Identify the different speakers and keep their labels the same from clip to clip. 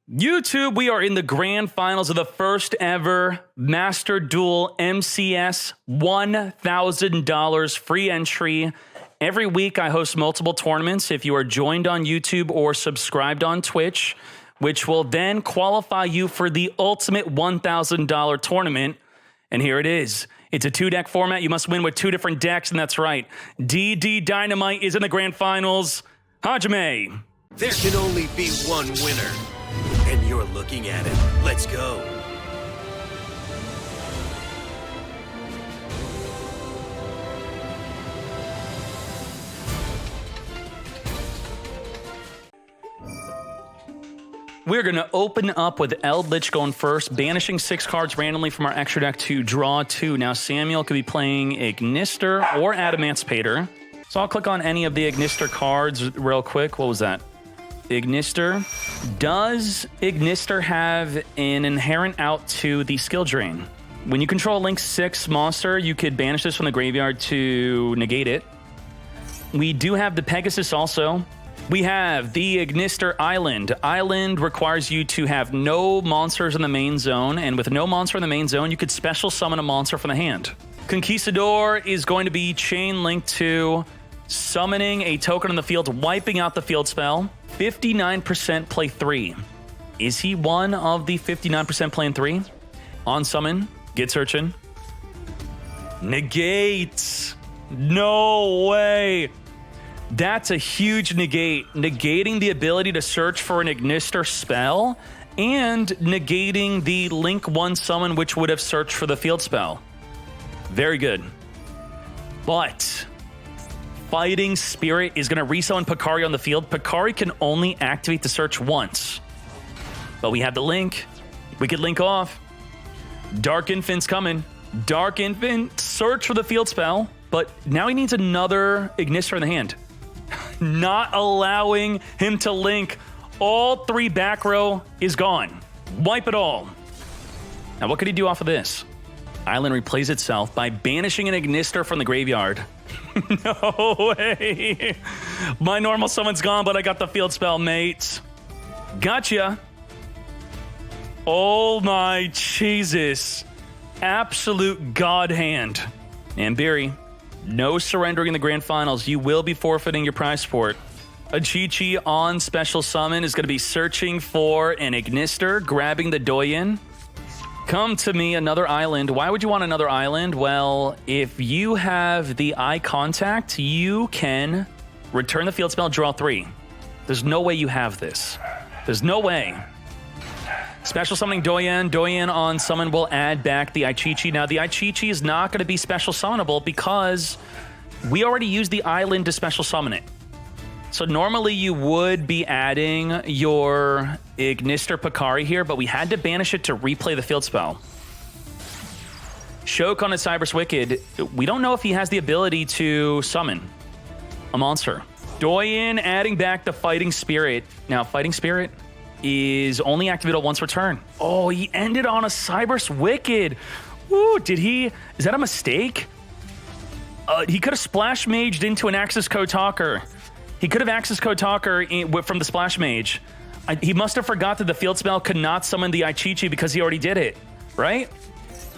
Speaker 1: YouTube, we are in the grand finals of the first ever Master Duel MCS $1,000 free entry. Every week I host multiple tournaments. If you are joined on YouTube or subscribed on Twitch, which will then qualify you for the ultimate $1,000 tournament. And here it is. It's a 2-deck format. You must win with 2 different decks, and that's right. DD Dynamite is in the grand finals. Hajime.
Speaker 2: There can only be one winner, and you're looking at it. Let's go.
Speaker 1: We're going to open up with Eldritch going first, banishing 6 cards randomly from our extra deck to draw 2. Now, Samuel could be playing Ignister or Adamancipator. So I'll click on any of the Ignister cards real quick. What was that? Ignister. Does Ignister have an inherent out to the skill drain? When you control a Link 6 monster, you could banish this from the graveyard to negate it. We do have the Pegasus also. We have the Ignister Island. Island requires you to have no monsters in the main zone, and with no monster in the main zone, you could special summon a monster from the hand. Conquistador is going to be chain linked to summoning a token on the field, wiping out the field spell. 59% play 3. Is he one of the 59% playing 3? On summon, get searching. Negates. No way. That's a huge negate. Negating the ability to search for an Ignister spell and negating the Link 1 summon, which would have searched for the field spell. Very good. But Fighting Spirit is going to resummon Picari on the field. Picari can only activate the search once. But we have the Link. We could link off. Dark Infant's coming. Dark Infant, search for the field spell. But now he needs another Ignister in the hand. Not allowing him to link. All 3 back row is gone. Wipe it all. Now, what could he do off of this? Island replays itself by banishing an Ignister from the graveyard. No way. My normal summon's gone, but I got the field spell, mates. Gotcha. Oh my Jesus. Absolute god hand. And Barry, no surrendering in the grand finals. You will be forfeiting your prize support. A Chi-Chi on special summon is going to be searching for an Ignister, grabbing the Doyen. Come to me, another island. Why would you want another island? Well, if you have the eye contact, you can return the field spell, draw 3. There's no way you have this. There's no way. Special summoning Doyen. Doyen on summon will add back the Chi-Chi. Now, the Chi-Chi is not going to be special summonable because we already used the island to special summon it. So normally you would be adding your Ignister Picari here, but we had to banish it to replay the field spell. Shoke on a Cyberse Wicked. We don't know if he has the ability to summon a monster. Doyen adding back the Fighting Spirit. Now, Fighting Spirit is only activated once per turn. Oh, he ended on a Cyberse Wicked. Ooh, did he? Is that a mistake? He could have Splash Maged into an Accesscode Talker. He could have Accesscode Talker from the Splash Mage. He must have forgot that the field spell could not summon the Chi-Chi because he already did it, right?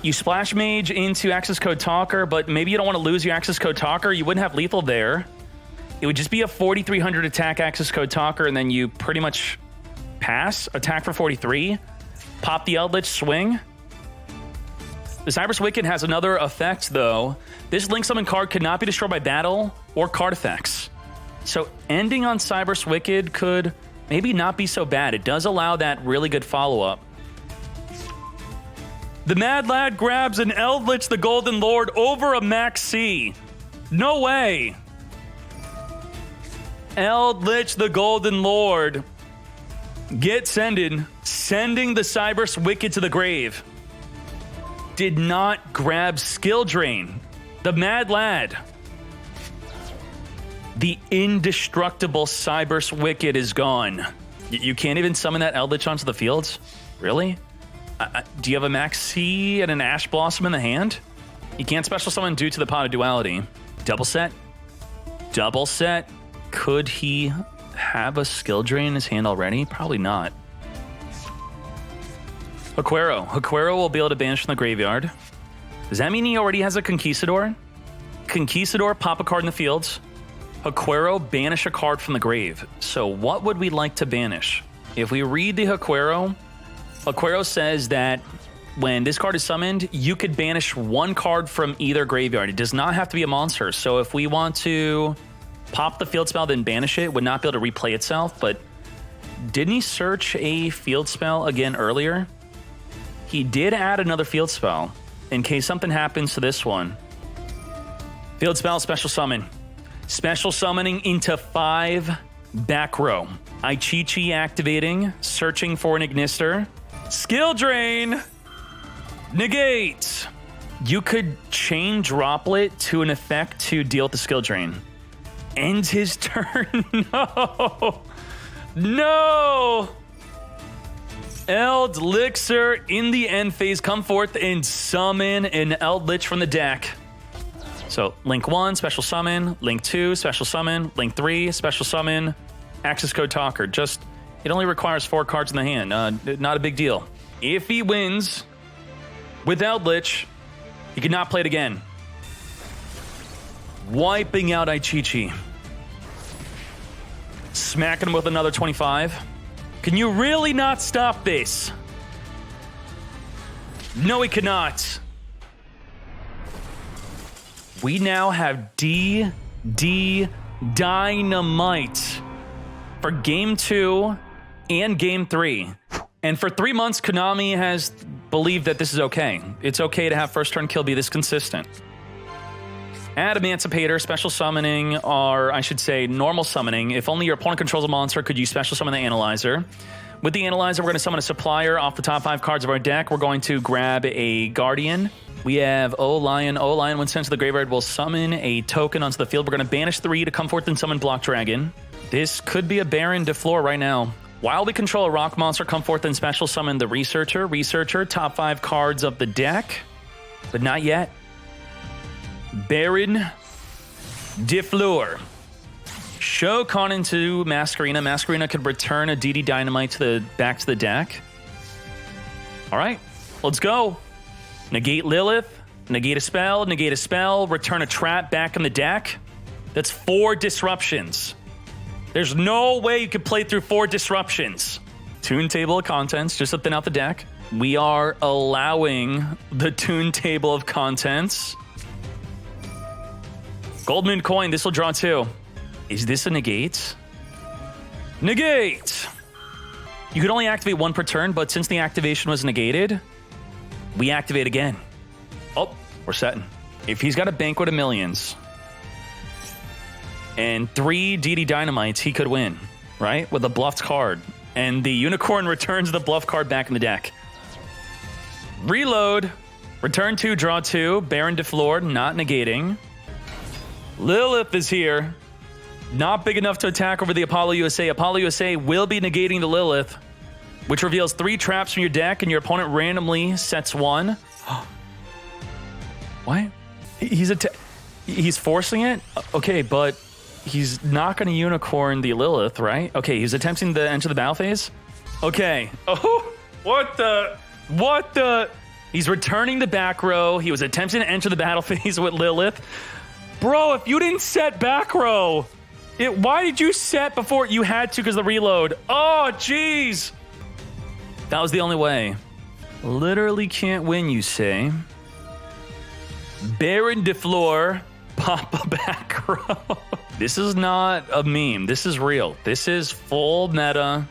Speaker 1: You Splash Mage into Accesscode Talker, but maybe you don't want to lose your Accesscode Talker. You wouldn't have lethal there. It would just be a 4,300 attack Accesscode Talker, and then you pretty much pass, attack for 43, pop the Eldritch, swing. The Cyberse Wicked has another effect, though. This Link Summon card could not be destroyed by battle or card effects. So ending on Cyberse Wicked could maybe not be so bad. It does allow that really good follow-up. The Mad Lad grabs an Eldritch the Golden Lord over a Max C. No way. Eldritch the Golden Lord. Get sending the Cyberse Wicked to the grave. Did not grab Skill Drain. The Mad Lad. The indestructible Cyberse Wicked is gone. You can't even summon that Eldritch onto the fields? Really? Do you have a Max C and an Ash Blossom in the hand? You can't special summon due to the Pot of Duality. Double set? Double set? Could he have a skill drain in his hand already? Probably not. Haquero will be able to banish from the graveyard. Does that mean he already has a Conquistador? Conquistador, pop a card in the fields. Haquero, banish a card from the grave. So what would we like to banish? If we read the Haquero says that when this card is summoned, you could banish one card from either graveyard. It does not have to be a monster. So if we want to pop the field spell, then banish it, it would not be able to replay itself. But didn't he search a field spell again earlier? He did add another field spell in case something happens to this one. Field spell, special summon. Special summoning into 5 back row. Aichichi activating, searching for an Ignister. Skill drain. Negate. You could chain droplet to an effect to deal with the skill drain. Ends his turn. No. No. Eldlixir in the end phase. Come forth and summon an Eldritch from the deck. So link 1, special summon. Link 2, special summon. Link 3, special summon. Accesscode Talker. Just, it only requires 4 cards in the hand. Not a big deal. If he wins with Eldritch, he cannot play it again. Wiping out Aichichi. Smacking him with another 25. Can you really not stop this? No, he cannot. We now have Dynamite for Game 2 and Game 3. And for 3 months, Konami has believed that this is okay. It's okay to have first turn kill be this consistent. Adamancipator, special summoning, or I should say normal summoning. If only your opponent controls a monster, could you special summon the Analyzer? With the Analyzer, we're going to summon a Supplier off the top 5 cards of our deck. We're going to grab a Guardian. We have O-Lion. O-Lion, when sent to the graveyard, will summon a token onto the field. We're going to banish 3 to come forth and summon Block Dragon. This could be a Baron de Fleur right now. While we control a rock monster, come forth and special summon the Researcher. Researcher, top 5 cards of the deck, but not yet. Baron de Fleur. Shokan into Masquerena. Masquerena could return a DD Dynamite back to the deck. All right, let's go. Negate Lilith, negate a spell, return a trap back in the deck. That's 4 disruptions. There's no way you could play through 4 disruptions. Tune table of contents, just to thin out the deck. We are allowing the tune table of contents. Goldmoon coin, this will draw 2. Is this a negate? Negate! You could only activate 1 per turn, but since the activation was negated, we activate again. Oh, we're setting. If he's got a Banquet of Millions and 3 DD Dynamites, he could win, right? With a bluffed card. And the Unicorn returns the bluff card back in the deck. Reload. Return 2, draw 2. Baron de Fleur, not negating. Lilith is here. Not big enough to attack over the Apollo USA. Apollo USA will be negating the Lilith, which reveals 3 traps from your deck, and your opponent randomly sets 1. What? He's forcing it? Okay, but he's not going to Unicorn the Lilith, right? Okay, he's attempting to enter the battle phase. Okay. Oh, what the? He's returning the back row. He was attempting to enter the battle phase with Lilith. Bro, if you didn't set back row, why did you set before you had to because of the reload? Oh, jeez. That was the only way. Literally can't win, you say. Baron de Fleur, pop a back row. This is not a meme. This is real. This is full meta.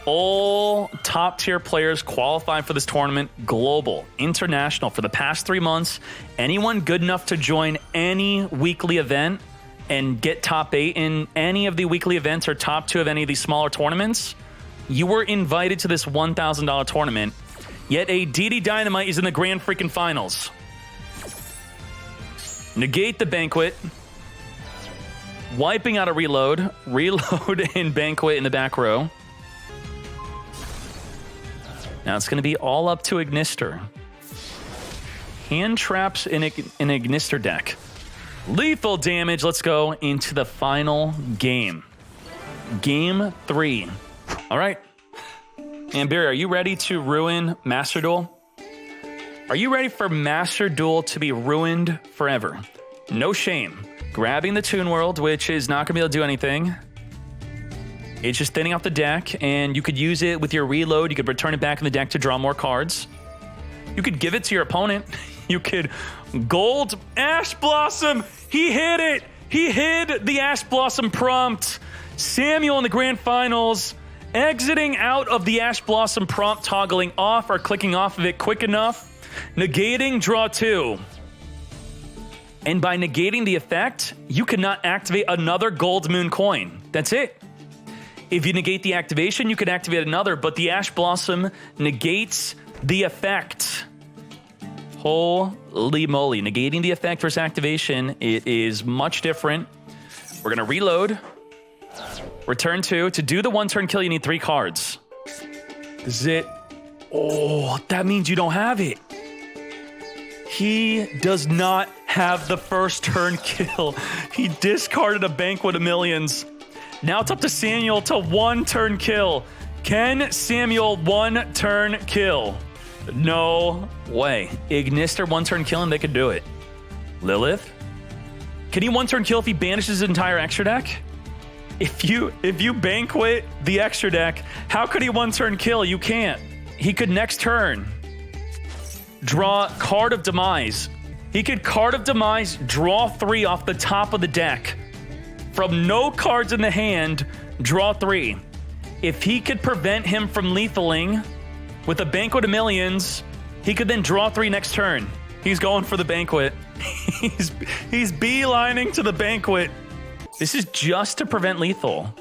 Speaker 1: All top tier players qualifying for this tournament, global, international. For the past 3 months, anyone good enough to join any weekly event and get top 8 in any of the weekly events or top 2 of any of these smaller tournaments, you were invited to this $1,000 tournament. Yet a DD Dynamite is in the grand freaking finals. Negate the Banquet. Wiping out a reload. Reload and Banquet in the back row. Now it's going to be all up to Ignister. Hand traps in an Ignister deck. Lethal damage. Let's go into the final game. Game 3. All right. Ambiri, are you ready to ruin Master Duel? Are you ready for Master Duel to be ruined forever? No shame. Grabbing the Toon World, which is not going to be able to do anything. It's just thinning out the deck, and you could use it with your reload. You could return it back in the deck to draw more cards. You could give it to your opponent. You could gold Ash Blossom. He hit it. He hid the Ash Blossom prompt. Samuel in the grand finals, exiting out of the Ash Blossom prompt, toggling off or clicking off of it quick enough, negating draw 2. And by negating the effect, you cannot activate another Gold Moon coin. That's it. If you negate the activation, you can activate another, but the Ash Blossom negates the effect. Holy moly. Negating the effect versus activation, it is much different. We're going to reload. Return 2. To do the one-turn kill, you need 3 cards. This is it. Oh, that means you don't have it. He does not have the first turn kill. He discarded a Banquet of Millions. Now it's up to Samuel to one-turn kill. Can Samuel one-turn kill? No way. Ignister one-turn kill and they could do it. Lilith? Can he one-turn kill if he banishes his entire extra deck? If you Banquet the extra deck, how could he one-turn kill? You can't. He could next turn draw Card of Demise. He could Card of Demise, draw 3 off the top of the deck. From no cards in the hand, draw 3. If he could prevent him from lethaling with a Banquet of Millions, he could then draw 3 next turn. He's going for the Banquet. He's beelining to the Banquet. This is just to prevent lethal.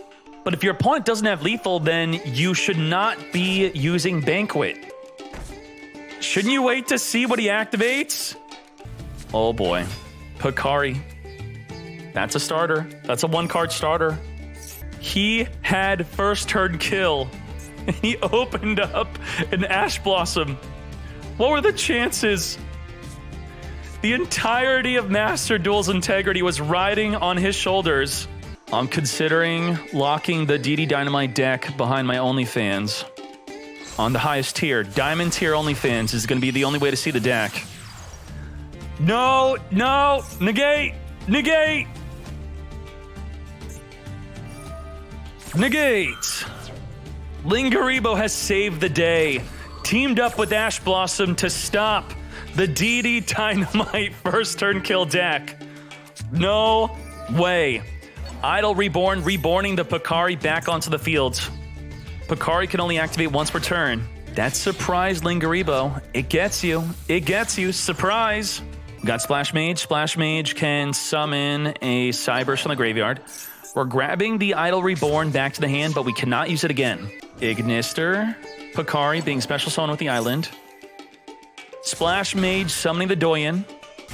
Speaker 1: But if your opponent doesn't have lethal, then you should not be using Banquet. Shouldn't you wait to see what he activates? Oh boy. Picari. That's a starter. That's a 1-card starter. He had first turn kill. And he opened up an Ash Blossom. What were the chances? The entirety of Master Duel's integrity was riding on his shoulders. I'm considering locking the DD Dynamite deck behind my OnlyFans. On the highest tier, Diamond tier OnlyFans is going to be the only way to see the deck. No, no, negate, negate. Negate. Lingaribo has saved the day. Teamed up with Ash Blossom to stop the DD Dynamite first turn kill deck. No way. Idol Reborn, reborning the Picari back onto the field. Picari can only activate once per turn. That surprise Lingaribo. It gets you. It gets you. Surprise. We got Splash Mage. Splash Mage can summon a Cyburst from the graveyard. We're grabbing the Idol Reborn back to the hand, but we cannot use it again. Ignister. Picari being special summon with the island. Splash Mage summoning the Doyen.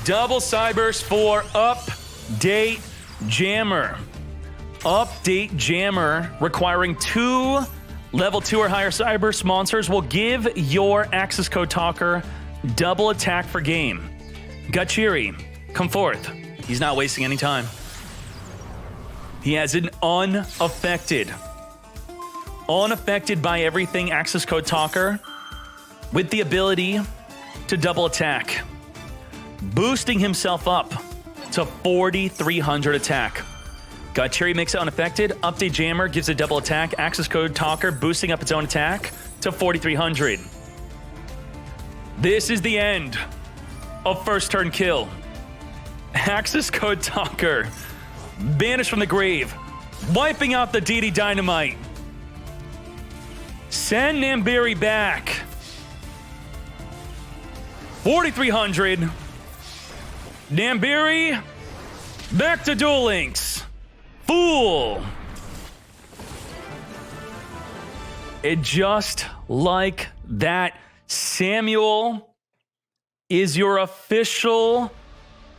Speaker 1: Double Cyburst for Update Jammer. Update Jammer requiring 2 level 2 or higher Cyburst monsters will give your Accesscode Talker double attack for game. Gachiri, come forth. He's not wasting any time. He has an unaffected by everything Accesscode Talker with the ability to double attack, boosting himself up to 4,300 attack. Gachiri makes it unaffected. Update Jammer gives a double attack. Accesscode Talker boosting up its own attack to 4,300. This is the end of first turn kill. Accesscode Talker banished from the grave, wiping out the DD Dynamite. Send Nambiri back. 4,300. Nambiri back to Duel Links. Fool. It just like that, Samuel is your official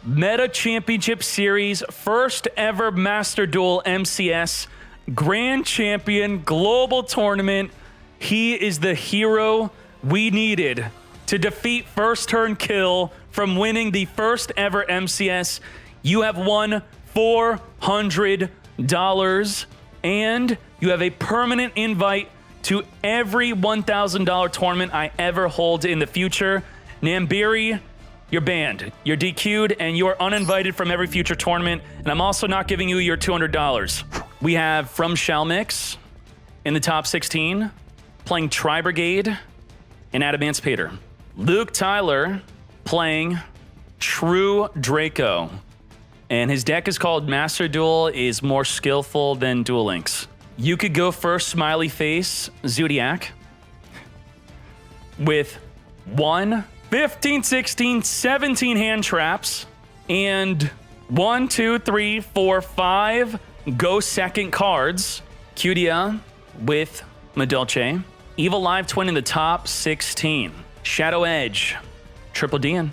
Speaker 1: Meta Championship Series first ever Master Duel MCS Grand Champion Global Tournament. He is the hero we needed to defeat first turn kill from winning the first ever MCS. You have won $400 and you have a permanent invite to every $1,000 tournament I ever hold in the future. Nambiri, you're banned. You're DQ'd, and you are uninvited from every future tournament. And I'm also not giving you your $200. We have From Shalmix in the top 16, playing Tri-Brigade and Adamancipator. Luke Tyler playing True Draco. And his deck is called Master Duel, is more skillful than Duel Links. You could go first, smiley face, Zodiac, with 1, 15, 16, 17 hand traps, and 1, 2, 3, 4, 5 go second cards. Cudia with Medolce. Evil Live Twin in the top 16. Shadow Edge, Triple Dian.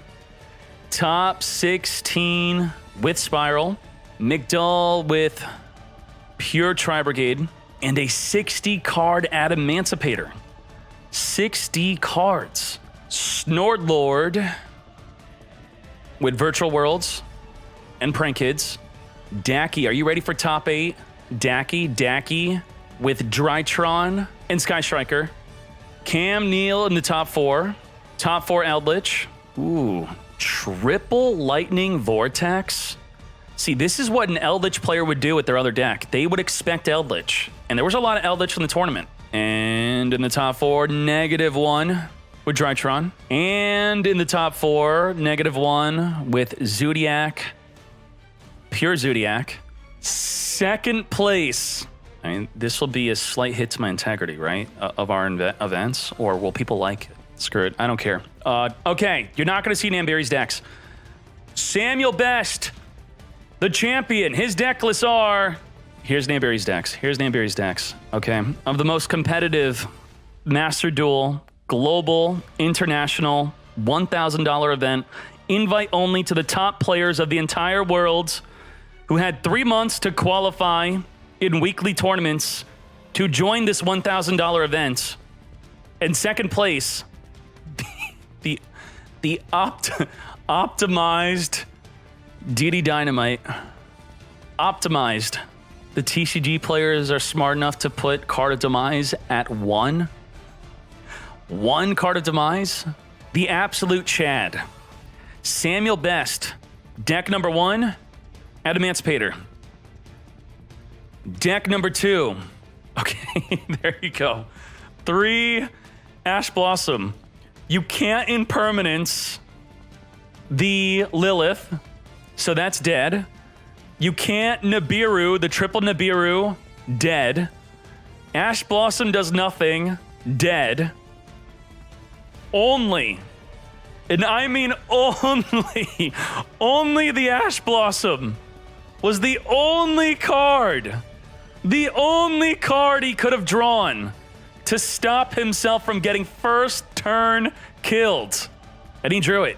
Speaker 1: Top 16 with Spiral. Migdal with Pure Tri-Brigade. And a 60-card Adamancipator. 60 cards. Snortlord with Virtual Worlds and Prank Kids. Dkayed, are you ready for top 8? Dkayed with Drytron and Sky Striker. Cam Neal in the top 4. Top 4 Eldritch. Ooh, triple Lightning Vortex. See, this is what an Eldritch player would do with their other deck. They would expect Eldritch. And there was a lot of Eldritch in the tournament. And in the top 4, -1 with Drytron. And in the top 4, -1 with Zodiac. Pure Zodiac. Second place. I mean, this will be a slight hit to my integrity, right? Of our events. Or will people like it? Screw it. I don't care. Okay, you're not going to see Nambiri's decks. Samuel Best, the champion. His deck lists are... Here's Nambiri's decks. Here's Nambiri's decks. Okay. Of the most competitive Master Duel, global, international, $1,000 event, invite only to the top players of the entire world who had 3 months to qualify in weekly tournaments to join this $1,000 event. And second place, the optimized DD Dynamite. Optimized. The TCG players are smart enough to put Card of Demise at 1. 1 Card of Demise. The absolute Chad. Samuel Best. Deck number 1, Adamancipator. Deck number 2. Okay, there you go. 3, Ash Blossom. You can't impermanence the Lilith, so that's dead. You can't Nibiru, the triple Nibiru, dead. Ash Blossom does nothing, dead. Only, and I mean only the Ash Blossom was the only card he could have drawn to stop himself from getting first turn killed. And he drew it.